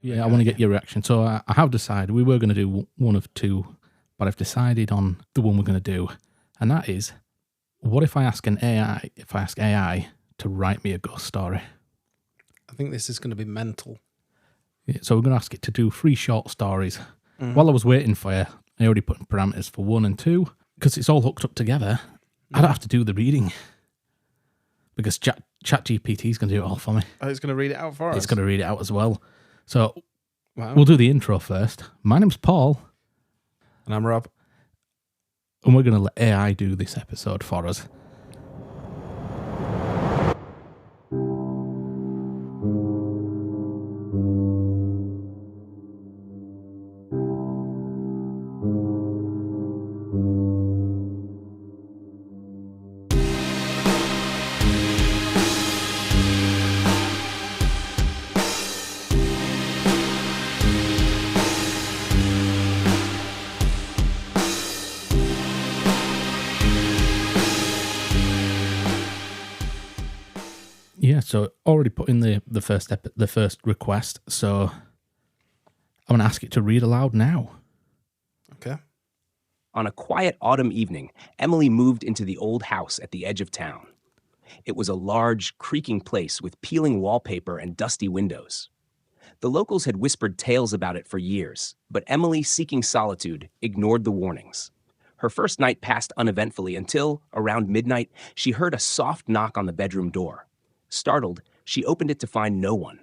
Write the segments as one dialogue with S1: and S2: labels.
S1: Yeah, I want to get your reaction. So I have decided we were going to do one of two, but I've decided on the one we're going to do, and that is, what if I ask AI to write me a ghost story?
S2: I think this is going to be mental.
S1: Yeah, so we're going to ask it to do 3 short stories. While I was waiting for you, I already put in parameters for 1 and 2, because it's all hooked up together. I don't have to do the reading, because ChatGPT is going to do it all for me.
S2: Oh, it's going to read it out for us?
S1: It's going to read it out as well. So
S2: Wow.
S1: we'll do the intro first. My name's Paul.
S2: And I'm Rob.
S1: And we're going to let AI do this episode for us. Yeah, so already put in the first request, so I'm going to ask it to read aloud now.
S2: Okay.
S3: On a quiet autumn evening, Emily moved into the old house at the edge of town. It was a large, creaking place with peeling wallpaper and dusty windows. The locals had whispered tales about it for years, but Emily, seeking solitude, ignored the warnings. Her first night passed uneventfully until, around midnight, she heard a soft knock on the bedroom door. Startled, she opened it to find no one.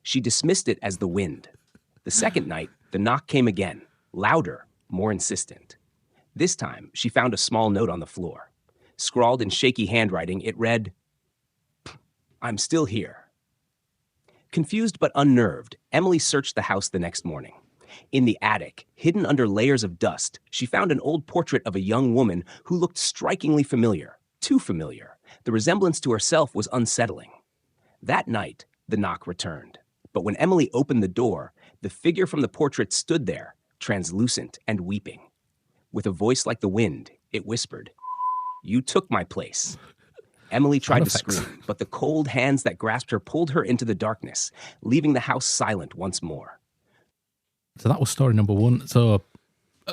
S3: She dismissed it as the wind. The second night, the knock came again, louder, more insistent. This time, she found a small note on the floor. Scrawled in shaky handwriting, it read, "I'm still here." Confused but unnerved, Emily searched the house the next morning. In the attic, hidden under layers of dust, she found an old portrait of a young woman who looked strikingly familiar, too familiar. The resemblance to herself was unsettling. That night, the knock returned. But when Emily opened the door, the figure from the portrait stood there, translucent and weeping. With a voice like the wind, it whispered, "You took my place." Emily tried to scream, but the cold hands that grasped her pulled her into the darkness, leaving the house silent once more.
S1: So that was story number 1. So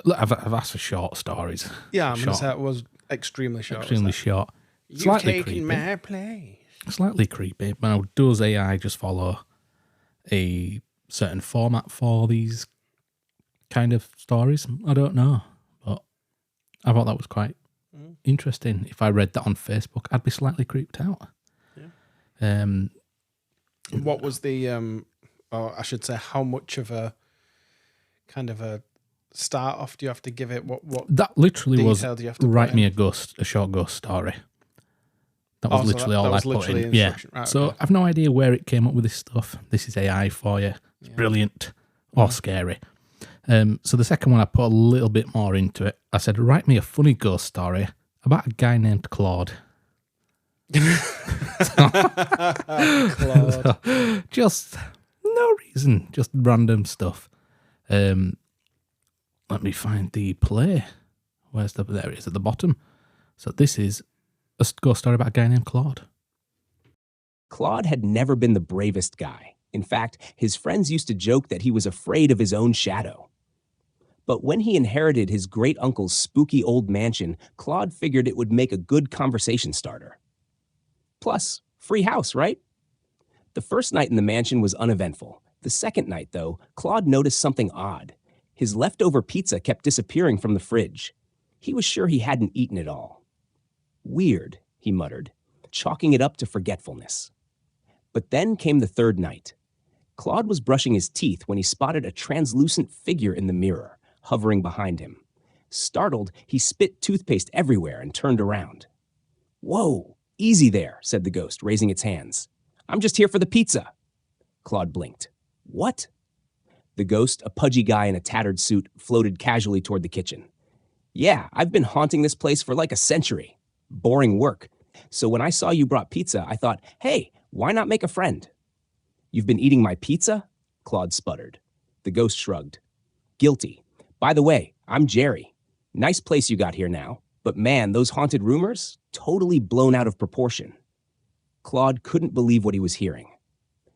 S1: look, I've asked for short stories.
S2: Yeah, I'm going to say it was extremely short.
S1: Extremely short.
S2: You've taken my place.
S1: Slightly creepy. Now, does AI just follow a certain format for these kind of stories? I don't know. But I thought that was quite interesting. If I read that on Facebook, I'd be slightly creeped out.
S2: Yeah. What was the, or I should say, how much of a kind of a start off do you have to give it? What
S1: that literally was,
S2: do you have to
S1: write me a short ghost story. That was literally all I put in. Yeah.
S2: Right,
S1: so
S2: okay.
S1: I've no idea where it came up with this stuff. This is AI for you. It's brilliant or scary. So the second one, I put a little bit more into it. I said, write me a funny ghost story about a guy named Claude.
S2: Claude.
S1: So, just no reason, just random stuff. Let me find the play. There it is at the bottom. So this is a ghost story about a guy named Claude.
S3: Claude had never been the bravest guy. In fact, his friends used to joke that he was afraid of his own shadow. But when he inherited his great-uncle's spooky old mansion, Claude figured it would make a good conversation starter. Plus, free house, right? The first night in the mansion was uneventful. The second night, though, Claude noticed something odd. His leftover pizza kept disappearing from the fridge. He was sure he hadn't eaten it all. "Weird," he muttered, chalking it up to forgetfulness. But then came the third night. Claude was brushing his teeth when he spotted a translucent figure in the mirror, hovering behind him. Startled, he spit toothpaste everywhere and turned around. "Whoa, easy there," said the ghost, raising its hands. "I'm just here for the pizza." Claude blinked. "What?" The ghost, a pudgy guy in a tattered suit, floated casually toward the kitchen. "Yeah, I've been haunting this place for like a century. Boring work. So when I saw you brought pizza, I thought, hey, why not make a friend?" "You've been eating my pizza?" Claude sputtered. The ghost shrugged. "Guilty. By the way, I'm Jerry. Nice place you got here now. But man, those haunted rumors? Totally blown out of proportion." Claude couldn't believe what he was hearing.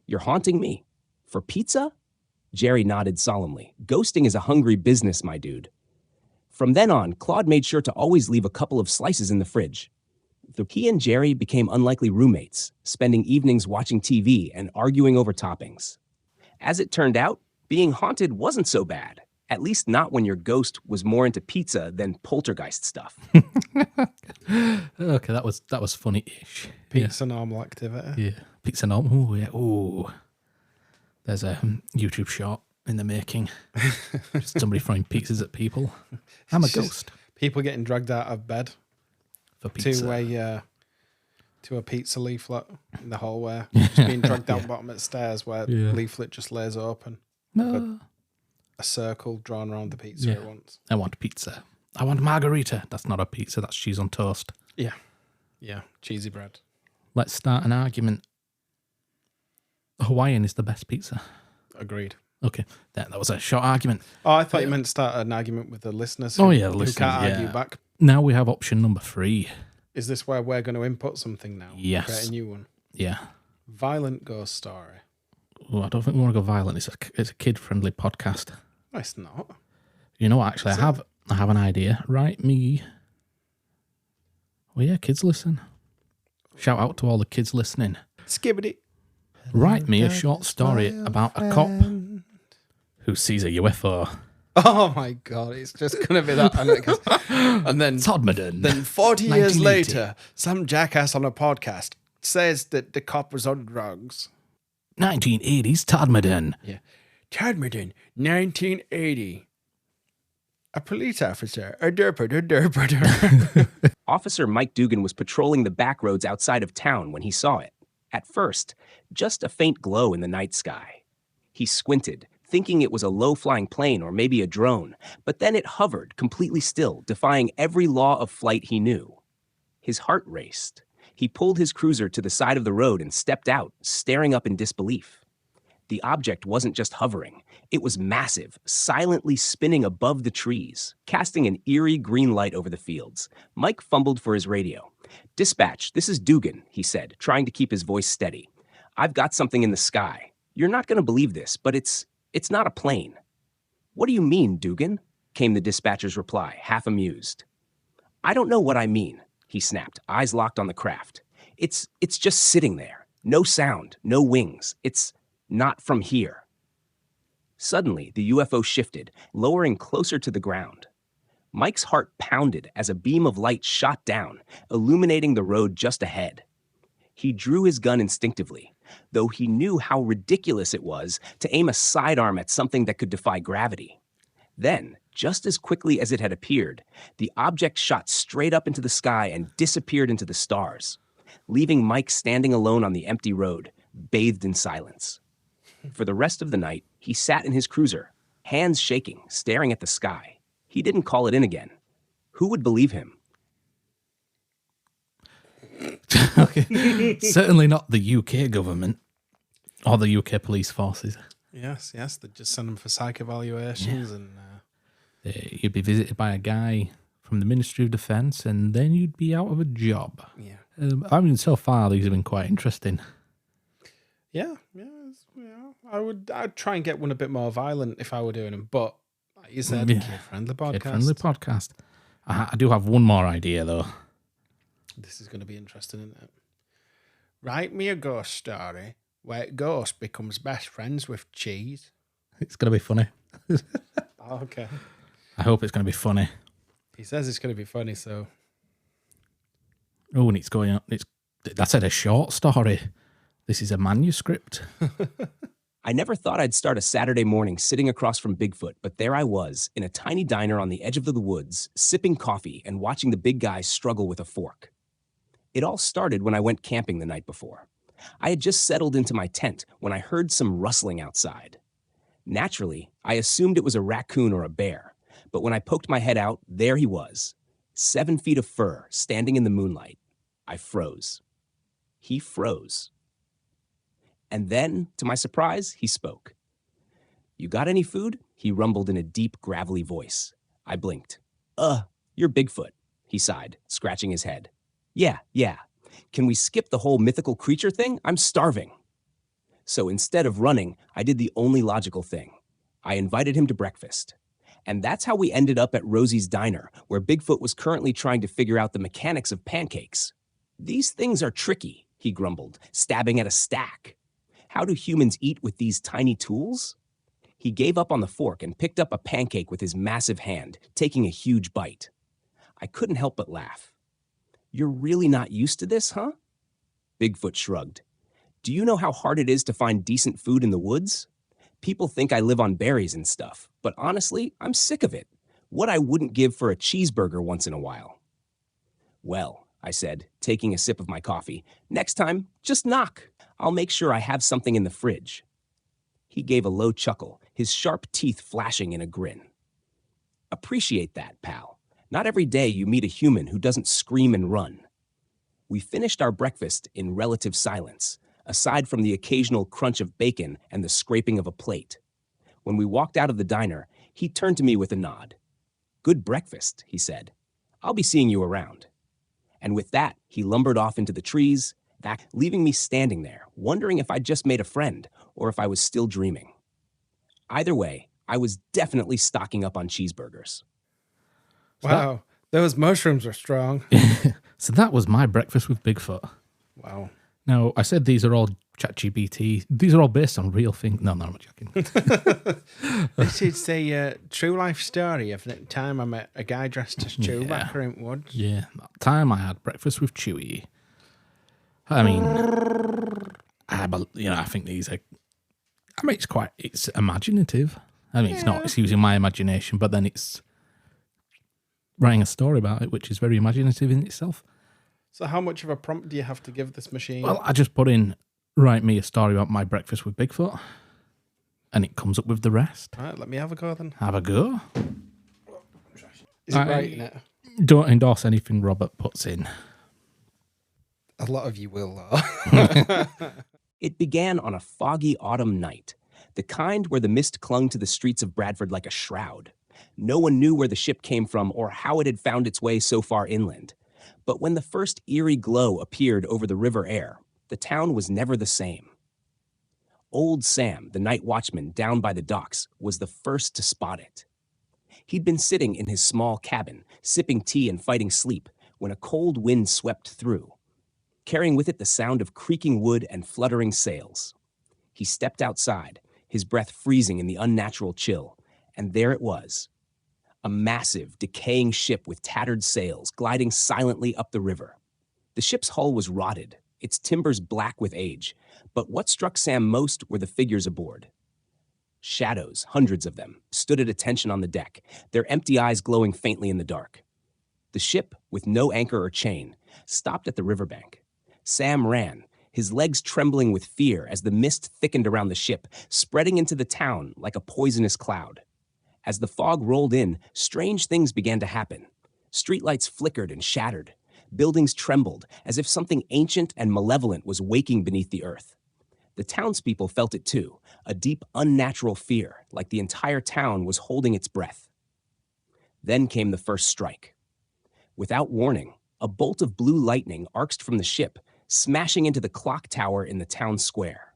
S3: "You're haunting me? For pizza?" Jerry nodded solemnly. Ghosting is a hungry business, my dude. From then on, Claude made sure to always leave a couple of slices in the fridge. He and Jerry became unlikely roommates, spending evenings watching TV and arguing over toppings. As it turned out, being haunted wasn't so bad. At least not when your ghost was more into pizza than poltergeist stuff.
S1: Okay, that was funny-ish.
S2: Pizza normal activity.
S1: Yeah. Pizza normal. Oh, yeah. Oh. There's a YouTube short in the making. Just somebody throwing pizzas at people. I'm a ghost.
S2: People getting dragged out of bed
S1: For pizza.
S2: to a pizza leaflet in the hallway. Just being dragged down bottom of the stairs where leaflet just lays open.
S1: No.
S2: A circle drawn around the pizza at once.
S1: I want pizza. I want margarita. That's not a pizza. That's cheese on toast.
S2: Yeah. Yeah. Cheesy bread.
S1: Let's start an argument. Hawaiian is the best pizza.
S2: Agreed.
S1: Okay, that was a short argument.
S2: Oh, I thought you meant start an argument with the listeners.
S1: The
S2: who
S1: listeners,
S2: can't argue back.
S1: Now we have option number 3.
S2: Is this where we're going to input something now?
S1: Yes.
S2: Create a new one.
S1: Yeah.
S2: Violent ghost story.
S1: Oh, I don't think we want to go violent. It's a kid-friendly podcast.
S2: No, it's not.
S1: You know what? Actually, I have an idea. Write me. Well, yeah, kids listen. Shout out to all the kids listening.
S2: Skibbity.
S1: Write me a short story about a cop who sees a UFO.
S2: Oh my God, it's just going to be that. And then
S1: Todmorden.
S2: Then 40 years
S1: 1980.
S2: later, some jackass on a podcast says that the cop was on drugs.
S1: 1980s Todmorden.
S2: Yeah. Todmorden, 1980. A police officer. A derper.
S3: Officer Mike Dugan was patrolling the back roads outside of town when he saw it. At first, just a faint glow in the night sky. He squinted, thinking it was a low-flying plane or maybe a drone, but then it hovered completely still, defying every law of flight he knew. His heart raced. He pulled his cruiser to the side of the road and stepped out, staring up in disbelief. The object wasn't just hovering. It was massive, silently spinning above the trees, casting an eerie green light over the fields. Mike fumbled for his radio. "Dispatch, this is Dugan," he said, trying to keep his voice steady. "I've got something in the sky. You're not going to believe this, but it's not a plane." "What do you mean, Dugan?" came the dispatcher's reply, half amused. "I don't know what I mean," he snapped, eyes locked on the craft. It's just sitting there. No sound, no wings. It's not from here." Suddenly, the UFO shifted, lowering closer to the ground. Mike's heart pounded as a beam of light shot down, illuminating the road just ahead. He drew his gun instinctively, though he knew how ridiculous it was to aim a sidearm at something that could defy gravity. Then, just as quickly as it had appeared, the object shot straight up into the sky and disappeared into the stars, leaving Mike standing alone on the empty road, bathed in silence. For the rest of the night, he sat in his cruiser, hands shaking, staring at the sky. He didn't call it in again. Who would believe him?
S1: Okay. Certainly not the UK government or the UK police forces.
S2: Yes, they just send them for psych evaluations and...
S1: You'd be visited by a guy from the Ministry of Defence and then you'd be out of a job.
S2: Yeah.
S1: I mean, so far these have been quite interesting.
S2: Yeah. I'd try and get one a bit more violent if I were doing them, but like you said, kid-friendly podcast.
S1: Kid-friendly podcast. I do have one more idea, though.
S2: This is going to be interesting, isn't it? Write me a ghost story where a ghost becomes best friends with cheese.
S1: It's going to be funny.
S2: Okay.
S1: I hope it's going to be funny.
S2: He says it's going to be funny, so...
S1: Oh, and it's going on. That's a short story. This is a manuscript.
S3: I never thought I'd start a Saturday morning sitting across from Bigfoot, but there I was, in a tiny diner on the edge of the woods, sipping coffee and watching the big guy struggle with a fork. It all started when I went camping the night before. I had just settled into my tent when I heard some rustling outside. Naturally, I assumed it was a raccoon or a bear, but when I poked my head out, there he was, 7 feet of fur, standing in the moonlight. I froze. He froze. And then, to my surprise, he spoke. "You got any food?" he rumbled in a deep, gravelly voice. I blinked. You're Bigfoot," he sighed, scratching his head. Yeah. Can we skip the whole mythical creature thing? I'm starving." So instead of running, I did the only logical thing. I invited him to breakfast. And that's how we ended up at Rosie's Diner, where Bigfoot was currently trying to figure out the mechanics of pancakes. "These things are tricky," he grumbled, stabbing at a stack. "How do humans eat with these tiny tools?" He gave up on the fork and picked up a pancake with his massive hand, taking a huge bite. I couldn't help but laugh. "You're really not used to this, huh?" Bigfoot shrugged. "Do you know how hard it is to find decent food in the woods? People think I live on berries and stuff, but honestly, I'm sick of it. What I wouldn't give for a cheeseburger once in a while." "Well," I said, taking a sip of my coffee, "next time, just knock. I'll make sure I have something in the fridge." He gave a low chuckle, his sharp teeth flashing in a grin. "Appreciate that, pal. Not every day you meet a human who doesn't scream and run." We finished our breakfast in relative silence, aside from the occasional crunch of bacon and the scraping of a plate. When we walked out of the diner, he turned to me with a nod. "Good breakfast," he said. "I'll be seeing you around." And with that, he lumbered off into the trees, back, leaving me standing there, wondering if I'd just made a friend or if I was still dreaming. Either way, I was definitely stocking up on cheeseburgers.
S2: Wow. Those mushrooms are strong.
S1: So that was my breakfast with Bigfoot.
S2: Wow.
S1: Now, I said these are all ChatGPT. These are all based on real things. No, I'm joking.
S2: This is a true life story of the time I met a guy dressed as Chewbacca in woods.
S1: Yeah, that time I had breakfast with Chewie. I mean, I think these are. I mean, it's imaginative. I mean, it's using my imagination, but then it's writing a story about it, which is very imaginative in itself.
S2: So how much of a prompt do you have to give this machine?
S1: Well, I just put in, write me a story about my breakfast with Bigfoot, and it comes up with the rest.
S2: All right, let me have a go then.
S1: Have a go.
S2: Is it writing it?
S1: Don't endorse anything Robert puts in.
S2: A lot of you will, though.
S3: It began on a foggy autumn night, the kind where the mist clung to the streets of Bradford like a shroud. No one knew where the ship came from or how it had found its way so far inland. But when the first eerie glow appeared over the river air, the town was never the same. Old Sam, the night watchman down by the docks, was the first to spot it. He'd been sitting in his small cabin, sipping tea and fighting sleep, when a cold wind swept through, carrying with it the sound of creaking wood and fluttering sails. He stepped outside, his breath freezing in the unnatural chill, and there it was. A massive, decaying ship with tattered sails gliding silently up the river. The ship's hull was rotted, its timbers black with age, but what struck Sam most were the figures aboard. Shadows, hundreds of them, stood at attention on the deck, their empty eyes glowing faintly in the dark. The ship, with no anchor or chain, stopped at the riverbank. Sam ran, his legs trembling with fear as the mist thickened around the ship, spreading into the town like a poisonous cloud. As the fog rolled in, strange things began to happen. Streetlights flickered and shattered. Buildings trembled, as if something ancient and malevolent was waking beneath the earth. The townspeople felt it too, a deep, unnatural fear, like the entire town was holding its breath. Then came the first strike. Without warning, a bolt of blue lightning arced from the ship, smashing into the clock tower in the town square.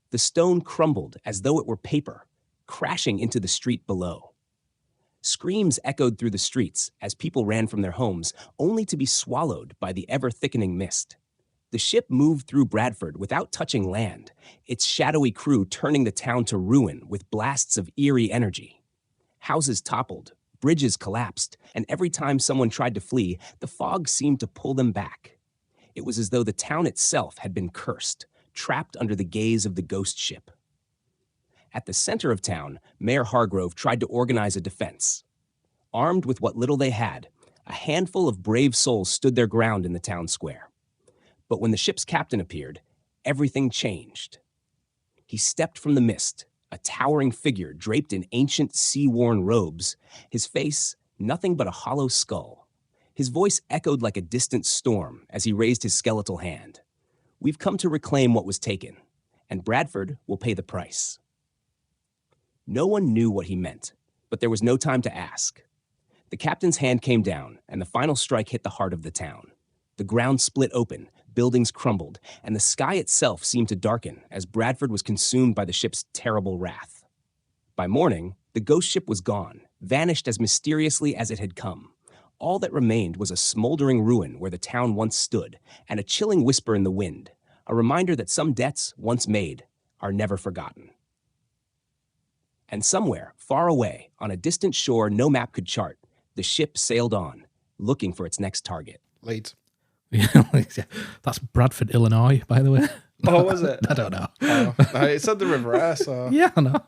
S3: The stone crumbled as though it were paper, crashing into the street below. Screams echoed through the streets as people ran from their homes, only to be swallowed by the ever-thickening mist. The ship moved through Bradford without touching land, its shadowy crew turning the town to ruin with blasts of eerie energy. Houses toppled, bridges collapsed, and every time someone tried to flee, the fog seemed to pull them back. It was as though the town itself had been cursed, trapped under the gaze of the ghost ship. At the center of town, Mayor Hargrove tried to organize a defense. Armed with what little they had, a handful of brave souls stood their ground in the town square. But when the ship's captain appeared, everything changed. He stepped from the mist, a towering figure draped in ancient sea-worn robes, his face nothing but a hollow skull. His voice echoed like a distant storm as he raised his skeletal hand. "We've come to reclaim what was taken, and Bradford will pay the price." No one knew what he meant, but there was no time to ask. The captain's hand came down, and the final strike hit the heart of the town. The ground split open, buildings crumbled, and the sky itself seemed to darken as Bradford was consumed by the ship's terrible wrath. By morning, the ghost ship was gone, vanished as mysteriously as it had come. All that remained was a smoldering ruin where the town once stood, and a chilling whisper in the wind, a reminder that some debts, once made, are never forgotten. And somewhere, far away, on a distant shore no map could chart, the ship sailed on, looking for its next target.
S2: Leeds.
S1: Yeah, that's Bradford, Illinois, by the way.
S2: Oh, was it?
S1: I don't know.
S2: Oh, it said the reverse. So
S1: Yeah, I know.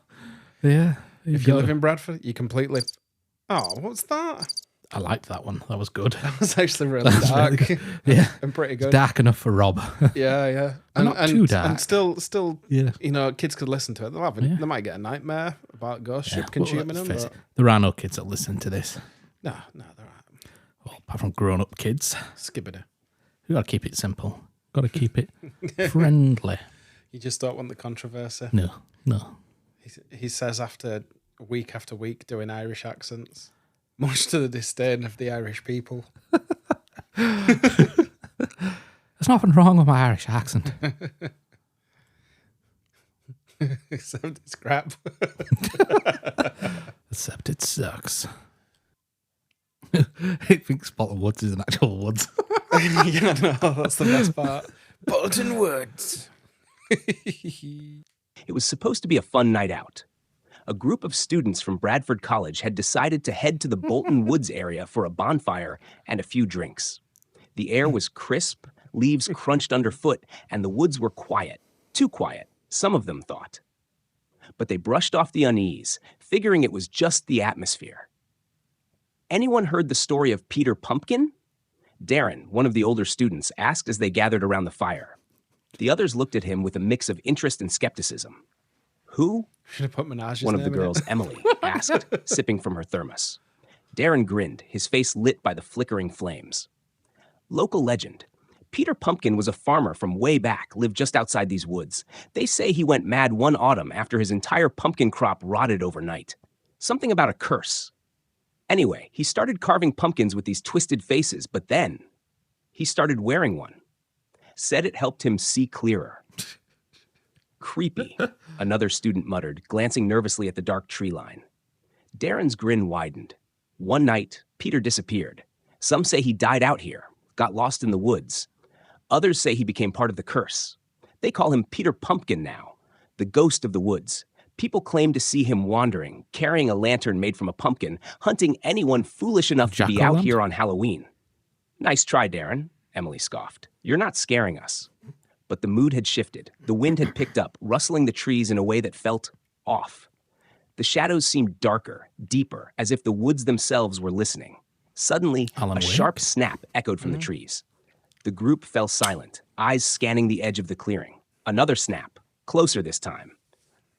S1: Yeah.
S2: if you live in Bradford, you completely. Oh, what's that?
S1: I liked that one. That was good.
S2: That was actually really
S1: That was
S2: dark.
S1: really good. Yeah.
S2: And pretty good.
S1: Dark enough for Rob.
S2: Yeah, yeah.
S1: Not too dark.
S2: And still,
S1: Yeah.
S2: you know, kids could listen to it. They might get a nightmare about ghost ship consuming them.
S1: Face
S2: But
S1: it, there are no kids that listen to this.
S2: no, they're right.
S1: Well, apart from grown-up kids.
S2: Skibbity.
S1: You got to keep it simple. Got to keep it friendly.
S2: You just don't want the controversy.
S1: No.
S2: He says after week doing Irish accents, much to the disdain of the Irish people.
S1: There's nothing wrong with my Irish accent.
S2: Except it's crap.
S1: Except it sucks. I think Bolton Woods is an actual woods.
S2: Yeah, no, that's the best part. Bolton Woods.
S3: It was supposed to be a fun night out. A group of students from Bradford College had decided to head to the Bolton Woods area for a bonfire and a few drinks. The air was crisp, leaves crunched underfoot, and the woods were quiet. Too quiet, some of them thought. But they brushed off the unease, figuring it was just the atmosphere. Anyone heard the story of Peter Pumpkin? Darren, one of the older students, asked as they gathered around the fire. The others looked at him with a mix of interest and skepticism. Who?
S2: Should have put Menage's
S3: One of the
S2: name in it.
S3: girls, Emily, asked, sipping from her thermos. Darren grinned, his face lit by the flickering flames. Local legend. Peter Pumpkin was a farmer from way back, lived just outside these woods. They say he went mad one autumn after his entire pumpkin crop rotted overnight. Something about a curse. Anyway, he started carving pumpkins with these twisted faces, but then he started wearing one. Said it helped him see clearer. Creepy, another student muttered, glancing nervously at the dark tree line. Darren's grin widened. One night, Peter disappeared. Some say he died out here, got lost in the woods. Others say he became part of the curse. They call him Peter Pumpkin now, the ghost of the woods. People claim to see him wandering, carrying a lantern made from a pumpkin, hunting anyone foolish enough to be out here on Halloween. Nice try, Darren, Emily scoffed. You're not scaring us. But the mood had shifted. The wind had picked up, rustling the trees in a way that felt off. The shadows seemed darker, deeper, as if the woods themselves were listening. Suddenly, a sharp snap echoed from the trees. The group fell silent, eyes scanning the edge of the clearing. Another snap, closer this time.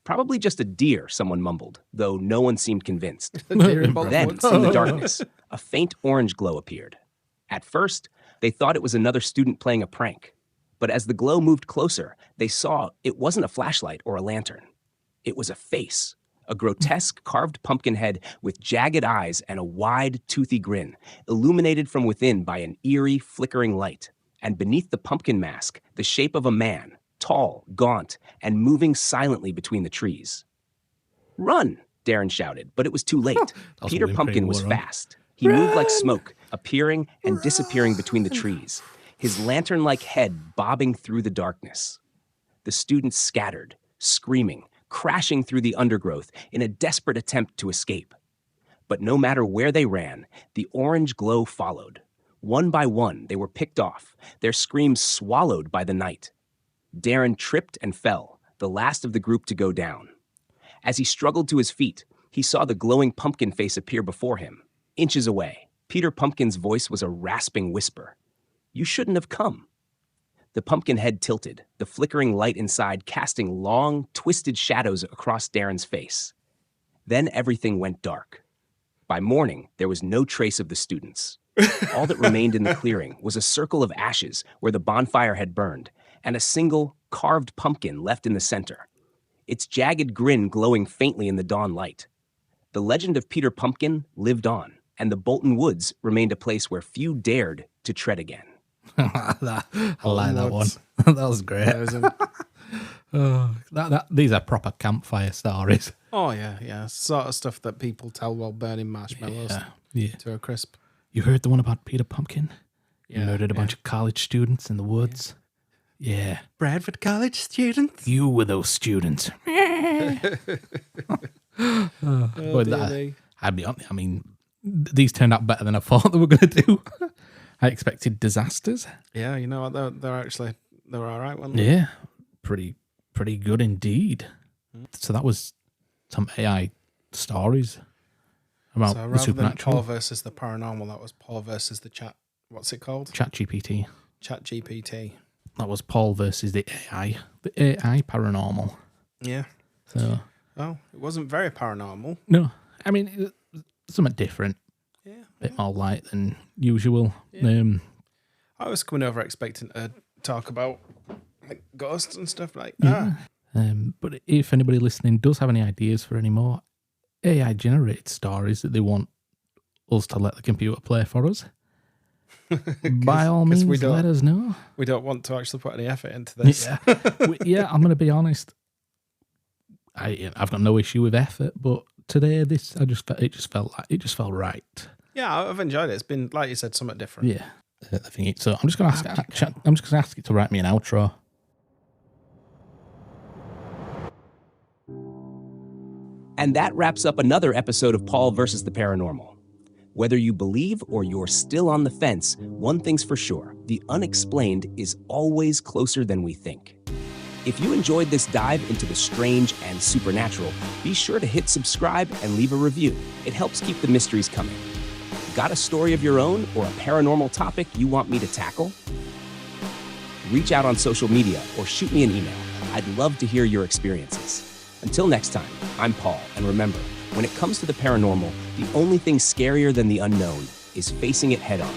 S3: Probably just a deer, someone mumbled, though no one seemed convinced. Then, in the darkness, a faint orange glow appeared. At first, they thought it was another student playing a prank. But as the glow moved closer, they saw it wasn't a flashlight or a lantern. It was a face, a grotesque carved pumpkin head with jagged eyes and a wide, toothy grin, illuminated from within by an eerie, flickering light. And beneath the pumpkin mask, the shape of a man, tall, gaunt, and moving silently between the trees. Run, Darren shouted, but it was too late. Peter Pumpkin was fast. He moved like smoke, appearing and disappearing between the trees, his lantern-like head bobbing through the darkness. The students scattered, screaming, crashing through the undergrowth in a desperate attempt to escape. But no matter where they ran, the orange glow followed. One by one, they were picked off, their screams swallowed by the night. Darren tripped and fell, the last of the group to go down. As he struggled to his feet, he saw the glowing pumpkin face appear before him. Inches away, Peter Pumpkin's voice was a rasping whisper. You shouldn't have come. The pumpkin head tilted, the flickering light inside casting long, twisted shadows across Darren's face. Then everything went dark. By morning, there was no trace of the students. All that remained in the clearing was a circle of ashes where the bonfire had burned, and a single, carved pumpkin left in the center, its jagged grin glowing faintly in the dawn light. The legend of Peter Pumpkin lived on, and the Bolton Woods remained a place where few dared to tread again.
S1: I like that one. That was great. These are proper campfire stories.
S2: Oh, yeah. Sort of stuff that people tell while burning marshmallows
S1: Yeah.
S2: to a crisp.
S1: You heard the one about Peter Pumpkin? He
S2: Yeah,
S1: murdered a bunch of college students in the woods. Yeah.
S2: Bradford College students?
S1: You were those students.
S2: Oh, dear me.
S1: I'd be honest, I mean, these turned out better than I thought they were going to do. I expected disasters.
S2: Yeah, you know what? They're all right, weren't they?
S1: Yeah. Pretty good indeed. So that was some AI stories about
S2: So
S1: the
S2: rather than
S1: supernatural.
S2: Paul versus the paranormal, that was Paul versus the chat. What's it called?
S1: ChatGPT.
S2: ChatGPT.
S1: That was Paul versus the AI-Paranormal.
S2: Yeah.
S1: So,
S2: Oh, it wasn't very paranormal.
S1: no, I mean, something different.
S2: Yeah.
S1: Bit more light than usual.
S2: Yeah. I was coming over expecting to talk about like ghosts and stuff like that.
S1: But if anybody listening does have any ideas for any more AI-generated stories that they want us to let the computer play for us, by all means, let us know.
S2: We don't want to actually put any effort into this.
S1: Yeah, I'm going to be honest. I've got no issue with effort, but today it just felt right.
S2: Yeah, I've enjoyed it. It's been, like you said, somewhat different.
S1: Yeah, I think so. I'm just going to ask it to write me an outro.
S3: And that wraps up another episode of Paul versus the Paranormal. Whether you believe or you're still on the fence, one thing's for sure, the unexplained is always closer than we think. If you enjoyed this dive into the strange and supernatural, be sure to hit subscribe and leave a review. It helps keep the mysteries coming. Got a story of your own or a paranormal topic you want me to tackle? Reach out on social media or shoot me an email. I'd love to hear your experiences. Until next time, I'm Paul, and remember, when it comes to the paranormal, the only thing scarier than the unknown is facing it head on.